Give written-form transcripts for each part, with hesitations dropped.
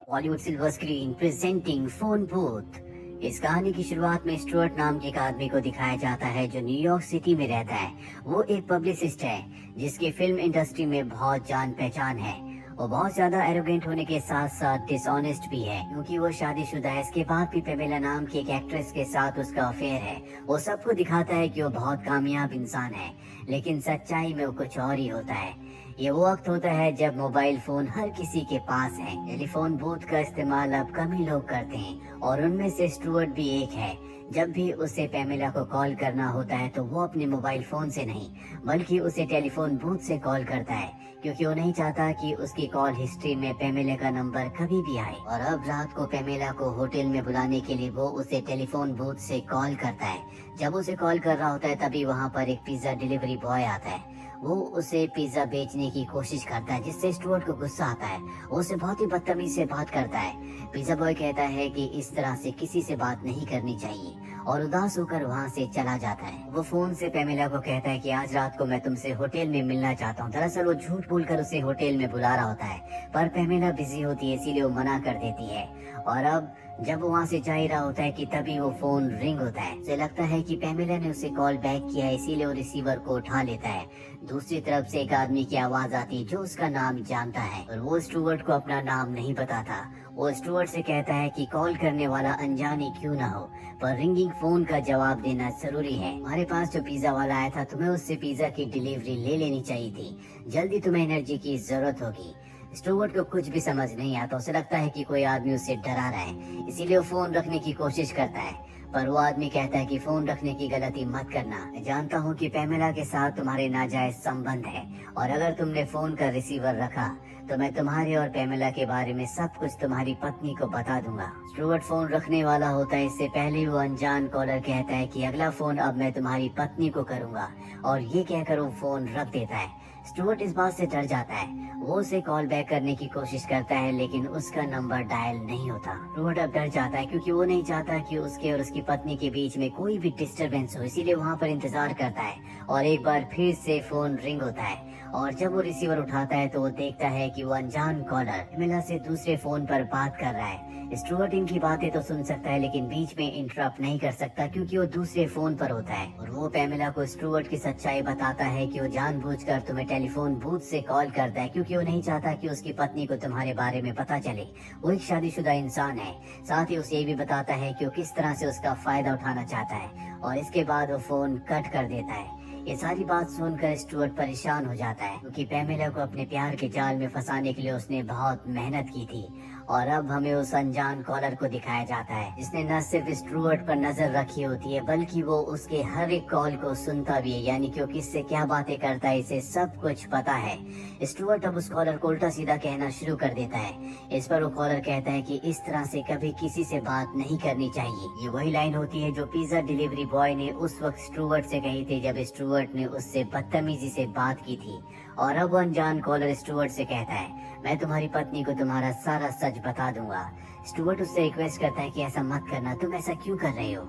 Bollywood silver screen presenting phone booth. इस कहानी की शुरुआत में स्टुअर्ट नाम के एक आदमी को दिखाया जाता है जो न्यूयॉर्क सिटी में रहता है। वो एक पब्लिसिस्ट है जिसकी फिल्म इंडस्ट्री में बहुत जान पहचान है। वो बहुत ज्यादा एरोगेंट होने के साथ साथ डिसऑनेस्ट भी है, क्योंकि वो शादीशुदा है। इसके बाद भी पेमेला नाम की एक एक्ट्रेस के साथ उसका अफेयर है। वो सबको दिखाता है कि वो बहुत कामयाब इंसान है, लेकिन सच्चाई में वो कुछ और ही होता है। ये वो वक्त होता है जब मोबाइल फोन हर किसी के पास है। टेलीफोन बूथ का इस्तेमाल अब कम ही लोग करते हैं और उनमें से स्टुअर्ट भी एक है। जब भी उसे पेमेला को कॉल करना होता है तो वो अपने मोबाइल फोन से नहीं बल्कि उसे टेलीफोन बूथ से कॉल करता है, क्योंकि वो नहीं चाहता कि उसकी कॉल हिस्ट्री में पेमेला का नंबर कभी भी आए। और अब रात को पेमेला को होटल में बुलाने के लिए वो उसे टेलीफोन बूथ से कॉल करता है। जब उसे कॉल कर रहा होता है तभी वहाँ पर एक पिज्जा डिलीवरी बॉय आता है। वो उसे पिज्जा बेचने की कोशिश करता है, जिससे स्टुअर्ट को गुस्सा आता है। वो उसे बहुत ही बदतमीज से बात करता है। पिज्जा बॉय कहता है कि इस तरह से किसी से बात नहीं करनी चाहिए और उदास होकर वहाँ से चला जाता है। वो फोन से पेमेला को कहता है कि आज रात को मैं तुमसे होटल में मिलना चाहता हूँ। दरअसल वो झूठ बोलकर उसे होटल में बुला रहा होता है, पर पेमेला बिजी होती है, इसीलिए वो मना कर देती है। और अब जब वो वहाँ से जा ही रहा होता है कि तभी वो फोन रिंग होता है। उसे लगता है कि पेमेला ने उसे कॉल बैक किया है, इसीलिए वो रिसीवर को उठा लेता है। दूसरी तरफ से एक आदमी की आवाज आती है जो उसका नाम जानता है, और वो स्टुअर्ट को अपना नाम नहीं बताता। वो स्टुअर्ट से कहता है कि कॉल करने वाला अनजान ही क्यों ना हो, पर रिंगिंग फोन का जवाब देना जरूरी है। हमारे पास जो पिज्जा वाला आया था, तुम्हें उससे पिज्जा की डिलीवरी ले लेनी चाहिए थी। जल्दी तुम्हें एनर्जी की जरूरत होगी। स्टुअर्ट को कुछ भी समझ नहीं आता। उसे लगता है कि कोई आदमी उसे डरा रहा है, इसीलिए वो फोन रखने की कोशिश करता है। पर वो आदमी कहता है कि फोन रखने की गलती मत करना। मैं जानता हूँ कि पेमेला के साथ तुम्हारे नाजायज संबंध है, और अगर तुमने फोन का रिसीवर रखा तो मैं तुम्हारे और पेमेला के बारे में सब कुछ तुम्हारी पत्नी को बता दूंगा। स्टुअर्ट फोन रखने वाला होता है। इससे पहले वो अनजान कॉलर कहता है कि अगला फोन अब मैं तुम्हारी पत्नी को करूंगा, और ये कहकर वो फोन रख देता है। स्टुअर्ट इस बात से डर जाता है। वो उसे कॉल बैक करने की कोशिश करता है, लेकिन उसका नंबर डायल नहीं होता। स्टुअर्ट अब डर जाता है, क्योंकि वो नहीं चाहता कि उसके और उसकी पत्नी के बीच में कोई भी डिस्टरबेंस हो, इसीलिए वहाँ पर इंतजार करता है। और एक बार फिर से फोन रिंग होता है, और जब वो रिसीवर उठाता है तो वो देखता है कि वो अनजान कॉलर पेमेला से दूसरे फोन पर बात कर रहा है। स्टुअर्ट इनकी बातें तो सुन सकता है, लेकिन बीच में इंटरप्ट नहीं कर सकता, क्योंकि वो दूसरे फोन पर होता है। और वो पेमेला को स्टुअर्ट की सच्चाई बताता है कि वो जानबूझकर तुम्हें टेलीफोन बूथ से कॉल करता है, क्योंकि वो नहीं चाहता कि उसकी पत्नी को तुम्हारे बारे में पता चले। वो एक शादीशुदा इंसान है। साथ ही उसे ये भी बताता है कि वो किस तरह से उसका फायदा उठाना चाहता है, और इसके बाद वो फोन कट कर देता है। ये सारी बात सुनकर स्टुअर्ट परेशान हो जाता है, क्योंकि पेमेला को अपने प्यार के जाल में फंसाने के लिए उसने बहुत मेहनत की थी। और अब हमें उस अनजान कॉलर को दिखाया जाता है, जिसने न सिर्फ स्टुअर्ट पर नजर रखी होती है, बल्कि वो उसके हर एक कॉल को सुनता भी है। यानी कि वो किससे क्या बातें करता है, इसे सब कुछ पता है। स्टुअर्ट अब उस कॉलर को उल्टा सीधा कहना शुरू कर देता है। इस पर वो कॉलर कहता है कि इस तरह से कभी किसी से बात नहीं करनी चाहिए। ये वही लाइन होती है जो पिज्जा डिलीवरी बॉय ने उस वक्त स्टुअर्ट से कही थी, जब स्टुअर्ट ने उससे बदतमीजी से बात की थी। और अब अनजान कॉलर स्टुअर्ट से कहता है, मैं तुम्हारी पत्नी को तुम्हारा सारा सच बता दूंगा। स्टुअर्ट उससे रिक्वेस्ट करता है कि ऐसा मत करना, तुम ऐसा क्यों कर रहे हो।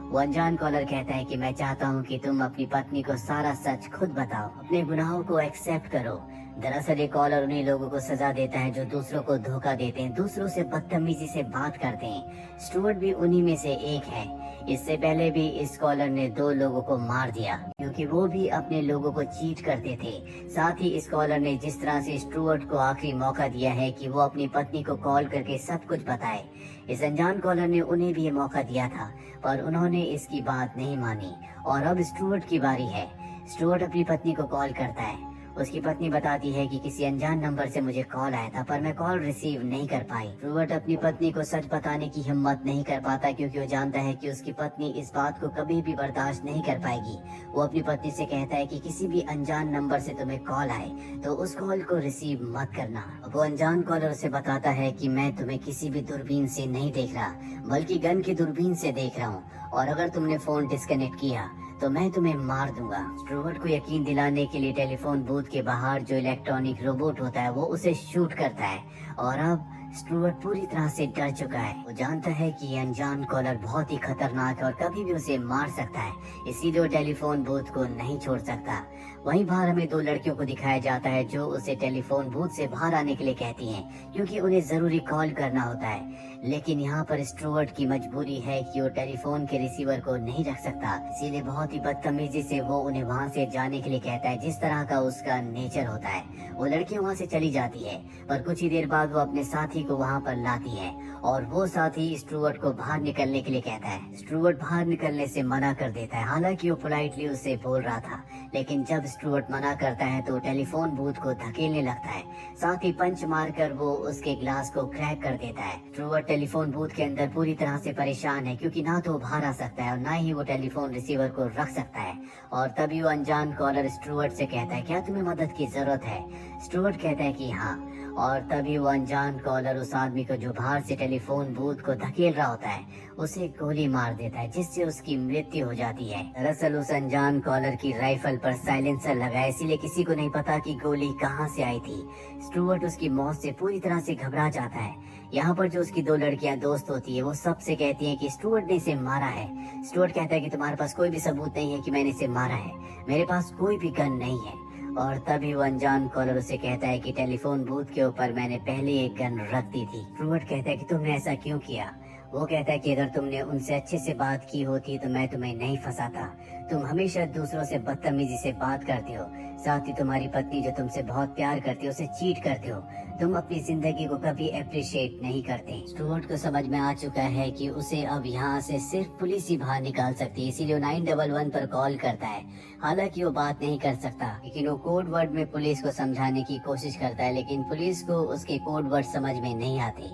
वो अनजान कॉलर कहता है कि मैं चाहता हूँ कि तुम अपनी पत्नी को सारा सच खुद बताओ, अपने गुनाहों को एक्सेप्ट करो। दरअसल ये कॉलर उन्हीं लोगों को सजा देता है जो दूसरों को धोखा देते हैं, दूसरों से बदतमीजी से बात करते हैं। स्टुअर्ट भी उन्हीं में से एक है। इससे पहले भी इस कॉलर ने 2 लोगों को मार दिया, क्योंकि वो भी अपने लोगों को चीट करते थे। साथ ही इस कॉलर ने जिस तरह से स्टुअर्ट को आखिरी मौका दिया है कि वो अपनी पत्नी को कॉल करके सब कुछ बताए, इस अनजान कॉलर ने उन्हें भी ये मौका दिया था, पर उन्होंने इसकी बात नहीं मानी। और अब स्टुअर्ट की बारी है। स्टुअर्ट अपनी पत्नी को कॉल करता है। उसकी पत्नी बताती है कि किसी अनजान नंबर से मुझे कॉल आया था, पर मैं कॉल रिसीव नहीं कर पाई। स्टुअर्ट अपनी पत्नी को सच बताने की हिम्मत नहीं कर पाता, क्योंकि वो जानता है कि उसकी पत्नी इस बात को कभी भी बर्दाश्त नहीं कर पाएगी। वो अपनी पत्नी से कहता है कि किसी भी अनजान नंबर से तुम्हें कॉल आए तो उस कॉल को रिसीव मत करना। वो अनजान कॉलर से बताता है कि मैं तुम्हें किसी भी दूरबीन से नहीं देख रहा, बल्कि गन की दूरबीन से देख रहा हूँ, और अगर तुमने फोन डिस्कनेक्ट किया तो मैं तुम्हें मार दूंगा। स्टुअर्ट को यकीन दिलाने के लिए टेलीफोन बूथ के बाहर जो इलेक्ट्रॉनिक रोबोट होता है वो उसे शूट करता है। और अब स्टुअर्ट पूरी तरह से डर चुका है। वो जानता है कि ये अनजान कॉलर बहुत ही खतरनाक है और कभी भी उसे मार सकता है, इसीलिए वो टेलीफोन बूथ को नहीं छोड़ सकता। वहीं बाहर हमें दो लड़कियों को दिखाया जाता है जो उसे टेलीफोन बूथ से बाहर आने के लिए कहती हैं, क्योंकि उन्हें जरूरी कॉल करना होता है। लेकिन यहाँ पर स्टुअर्ट की मजबूरी है कि वो टेलीफोन के रिसीवर को नहीं रख सकता, इसीलिए बहुत ही बदतमीजी से वो उन्हें वहाँ से जाने के लिए कहता है, जिस तरह का उसका नेचर होता है। वो लड़की वहाँ से चली जाती है, पर कुछ ही देर बाद वो अपने साथी को वहाँ पर लाती है और वो साथी स्टुअर्ट को बाहर निकलने के लिए कहता है। स्टुअर्ट बाहर निकलने से मना कर देता है, हालांकि वो पोलाइटली उससे बोल रहा था, लेकिन जब स्टुअर्ट मना करता है तो टेलीफोन बूथ को धकेलने लगता है। साथ ही पंच मारकर वो उसके ग्लास को क्रैक कर देता है। स्टुअर्ट टेलीफोन बूथ के अंदर पूरी तरह से परेशान है, क्योंकि ना तो वो बाहर आ सकता है और ना ही वो टेलीफोन रिसीवर को रख सकता है। और तभी वो अनजान कॉलर स्टुअर्ट से कहता है, क्या तुम्हें मदद की जरूरत है? स्टुअर्ट कहता है कि हाँ। और तभी वो अनजान कॉलर उस आदमी को जो बाहर से टेलीफोन बूथ को धकेल रहा होता है उसे गोली मार देता है, जिससे उसकी मृत्यु हो जाती है। दरअसल उस अनजान कॉलर की राइफल पर साइलेंसर लगा है, इसीलिए किसी को नहीं पता कि गोली कहां से आई थी। स्टुअर्ट उसकी मौत से पूरी तरह से घबरा जाता है। यहाँ पर जो उसकी दो लड़कियां दोस्त होती है वो सबसे कहती हैं कि स्टुअर्ट ने इसे मारा है। स्टुअर्ट कहता है कि तुम्हारे पास कोई भी सबूत नहीं है कि मैंने इसे मारा है, मेरे पास कोई भी गन नहीं है। और तभी वो अनजान कॉलर उसे कहता है कि टेलीफोन बूथ के ऊपर मैंने पहले एक गन रख दी थी। स्टुअर्ट कहता है कि तुमने ऐसा क्यों किया? वो कहता है कि अगर तुमने उनसे अच्छे से बात की होती तो मैं तुम्हें नहीं फंसाता। तुम हमेशा दूसरों से बदतमीजी से बात करते हो, साथ ही तुम्हारी पत्नी जो तुमसे बहुत प्यार करती है उसे चीट करते हो। तुम अपनी जिंदगी को कभी अप्रिशिएट नहीं करते। स्टुअर्ट को समझ में आ चुका है कि उसे अब यहाँ से सिर्फ पुलिस ही बाहर निकाल सकती है, इसीलिए 911 पर कॉल करता है। हालांकि वो बात नहीं कर सकता, लेकिन वो कोड वर्ड में पुलिस को समझाने की कोशिश करता है, लेकिन पुलिस को उसके कोड वर्ड समझ में नहीं आते।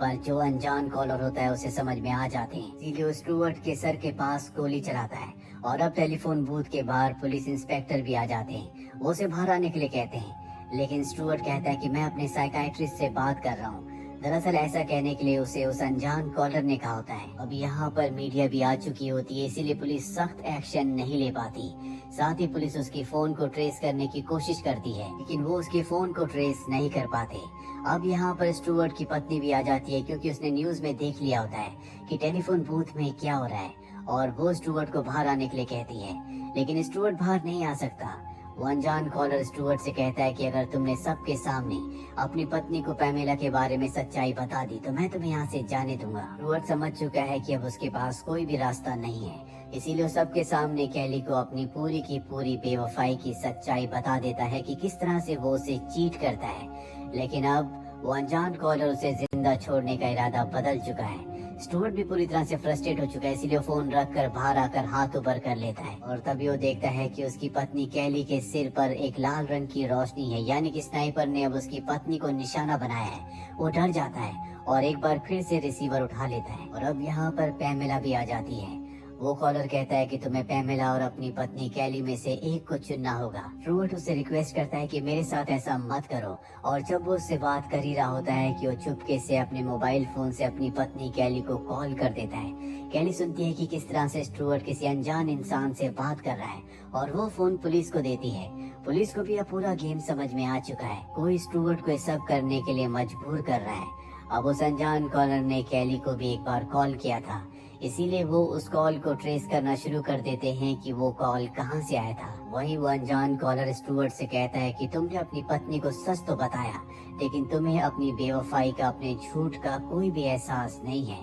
पर जो अनजान कॉलर होता है उसे समझ में आ जाते हैं, इसीलिए वो स्टुअर्ट के सर के पास गोली चलाता है। और अब टेलीफोन बूथ के बाहर पुलिस इंस्पेक्टर भी आ जाते हैं, वो उसे बाहर आने के लिए कहते हैं, लेकिन स्टुअर्ट कहता है कि मैं अपने साइकाइट्रिस्ट से बात कर रहा हूँ। दरअसल ऐसा कहने के लिए उसे उस अनजान कॉलर ने कहा होता है। अब यहाँ पर मीडिया भी आ चुकी होती है, इसीलिए पुलिस सख्त एक्शन नहीं ले पाती। साथ ही पुलिस उसकी फोन को ट्रेस करने की कोशिश करती है, लेकिन वो उसके फोन को ट्रेस नहीं कर पाते। अब यहाँ पर स्टुअर्ट की पत्नी भी आ जाती है, क्योंकि उसने न्यूज में देख लिया होता है कि टेलीफोन बूथ में क्या हो रहा है, और वो स्टुअर्ट को बाहर आने के लिए कहती है, लेकिन स्टुअर्ट बाहर नहीं आ सकता। वो अनजान कॉलर स्टुअर्ट से कहता है कि अगर तुमने सबके सामने अपनी पत्नी को पैमेला के बारे में सच्चाई बता दी तो मैं तुम्हें यहाँ से जाने दूंगा। स्टुअर्ट समझ चुका है कि अब उसके पास कोई भी रास्ता नहीं है, इसीलिए सबके सामने कैली को अपनी पूरी की पूरी बेवफाई की सच्चाई बता देता है कि किस तरह से वो उसे चीट करता है। लेकिन अब वो अनजान कॉलर उसे जिंदा छोड़ने का इरादा बदल चुका है। स्टुअर्ट भी पूरी तरह से फ्रस्ट्रेट हो चुका है, इसलिए फोन रखकर बाहर आकर हाथ ऊपर कर लेता है। और तभी वो देखता है कि उसकी पत्नी कैली के सिर पर एक लाल रंग की रोशनी है, यानी कि स्नाइपर ने अब उसकी पत्नी को निशाना बनाया है। वो डर जाता है और एक बार फिर से रिसीवर उठा लेता है। और अब यहाँ पर पैमेला भी आ जाती है। वो कॉलर कहता है कि तुम्हें पैमेला और अपनी पत्नी कैली में से एक को चुनना होगा। स्टुअर्ट उससे रिक्वेस्ट करता है कि मेरे साथ ऐसा मत करो। और जब वो उससे बात कर ही रहा होता है कि वो चुपके से अपने मोबाइल फोन से अपनी पत्नी कैली को कॉल कर देता है। कैली सुनती है कि किस तरह से स्टुअर्ट किसी अनजान इंसान से बात कर रहा है और वो फोन पुलिस को देती है। पुलिस को भी अब पूरा गेम समझ में आ चुका है, कोई स्टुअर्ट को सब करने के लिए मजबूर कर रहा है। अब उस अनजान कॉलर ने कैली को भी एक बार कॉल किया था, इसीलिए वो उस कॉल को ट्रेस करना शुरू कर देते हैं कि वो कॉल कहां से आया था। वहीं वो अनजान कॉलर स्टुअर्ट से कहता है कि तुमने अपनी पत्नी को सच तो बताया, लेकिन तुम्हें अपनी बेवफाई का, अपने झूठ का कोई भी एहसास नहीं है।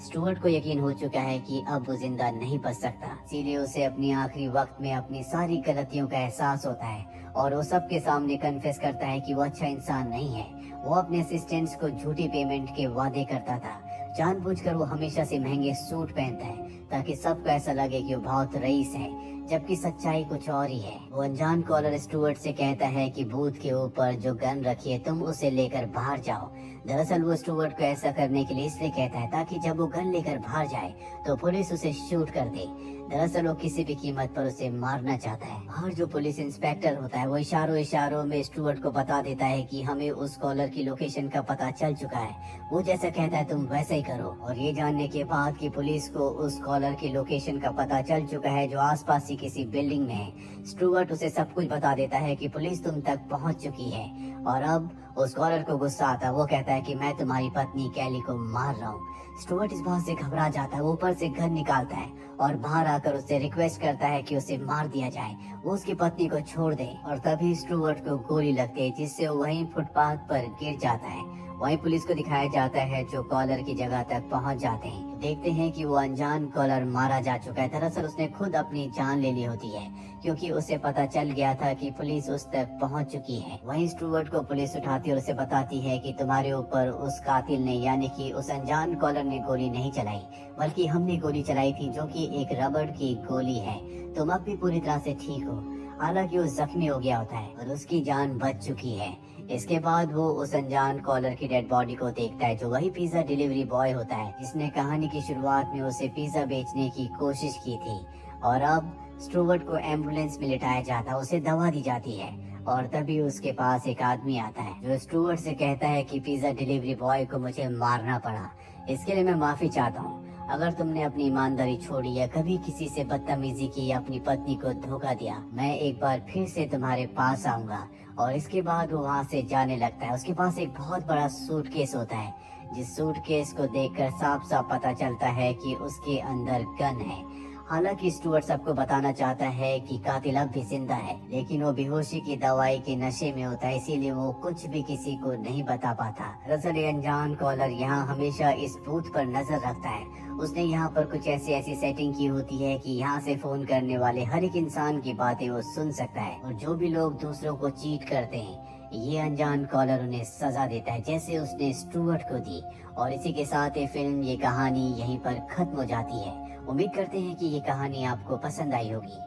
स्टुअर्ट को यकीन हो चुका है कि अब वो जिंदा नहीं बच सकता, इसीलिए उसे अपनी आखिरी वक्त में अपनी सारी गलतियों का एहसास होता है और वो सबके सामने कन्फेस करता है कि वो अच्छा इंसान नहीं है। वो अपने असिस्टेंट्स को झूठी पेमेंट के वादे करता था, जानबूझकर वो हमेशा से महंगे सूट पहनता है ताकि सबको ऐसा लगे कि वो बहुत रईस है, जबकि सच्चाई कुछ और ही है। वो अनजान कॉलर स्टुअर्ट से कहता है कि बूथ के ऊपर जो गन रखी है तुम उसे लेकर बाहर जाओ। दरअसल वो स्टुअर्ट को ऐसा करने के लिए इसलिए कहता है ताकि जब वो गन लेकर बाहर जाए तो पुलिस उसे शूट कर दे। दरअसल वो किसी भी कीमत पर उसे मारना चाहता है। और जो पुलिस इंस्पेक्टर होता है वो इशारों इशारों में स्टुअर्ट को बता देता है कि हमें उस कॉलर की लोकेशन का पता चल चुका है, वो जैसा कहता है तुम वैसा ही करो। और ये जानने के बाद कि पुलिस को उस कॉलर की लोकेशन का पता चल चुका है जो आसपास ही किसी बिल्डिंग में है, स्टुअर्ट उसे सब कुछ बता देता है कि पुलिस तुम तक पहुंच चुकी है। और अब उस कॉलर को गुस्सा आता है, वो कहता है कि मैं तुम्हारी पत्नी कैली को मार रहा हूँ। स्टुअर्ट इस बात से घबरा जाता है, वो ऊपर से गन निकालता है और बाहर आकर उससे रिक्वेस्ट करता है कि उसे मार दिया जाए, वो उसकी पत्नी को छोड़ दे। और तभी स्टुअर्ट को गोली लगती है जिससे वो वहीं फुटपाथ पर गिर जाता है। वहीं पुलिस को दिखाया जाता है जो कॉलर की जगह तक पहुंच जाते हैं। देखते हैं कि वो अनजान कॉलर मारा जा चुका है। दरअसल उसने खुद अपनी जान ले ली होती है क्योंकि उसे पता चल गया था कि पुलिस उस तक पहुंच चुकी है। वहीं स्टुअर्ट को पुलिस उठाती और उसे बताती है कि तुम्हारे ऊपर उस कातिल ने यानी कि उस अनजान कॉलर ने गोली नहीं चलाई, बल्कि हमने गोली चलाई थी जो कि एक रबड़ की गोली है। तुम अब भी पूरी तरह से ठीक हो। हालांकि वो जख्मी हो गया होता है और उसकी जान बच चुकी है। इसके बाद वो उस अनजान कॉलर की डेड बॉडी को देखता है जो वही पिज्जा डिलीवरी बॉय होता है जिसने कहानी की शुरुआत में उसे पिज्जा बेचने की कोशिश की थी। और अब स्टुअर्ट को एम्बुलेंस में लिटाया जाता है, उसे दवा दी जाती है। और तभी उसके पास एक आदमी आता है जो स्टुअर्ट से कहता है कि पिज्जा डिलीवरी बॉय को मुझे मारना पड़ा, इसके लिए मैं माफी चाहता हूँ। अगर तुमने अपनी ईमानदारी छोड़ी या कभी किसी से बदतमीजी की या अपनी पत्नी को धोखा दिया, मैं एक बार फिर से तुम्हारे पास आऊंगा। और इसके बाद वो वहाँ से जाने लगता है। उसके पास एक बहुत बड़ा सूटकेस होता है, जिस सूटकेस को देखकर साफ साफ पता चलता है कि उसके अंदर गन है। हालांकि स्टुअर्ट सबको बताना चाहता है कि कातिल अब भी जिंदा है, लेकिन वो बेहोशी की दवाई के नशे में होता है, इसीलिए वो कुछ भी किसी को नहीं बता पाता। दरअसल ये अनजान कॉलर यहाँ हमेशा इस बूथ पर नजर रखता है। उसने यहाँ पर कुछ ऐसी सेटिंग की होती है कि यहाँ से फोन करने वाले हर एक इंसान की बातें वो सुन सकता है। और जो भी लोग दूसरों को चीट करते हैं, ये अनजान कॉलर उन्हें सजा देता है जैसे उसने स्टुअर्ट को दी। और इसी के साथ ये फिल्म, ये कहानी यहीं पर खत्म हो जाती है। उम्मीद करते हैं कि ये कहानी आपको पसंद आई होगी।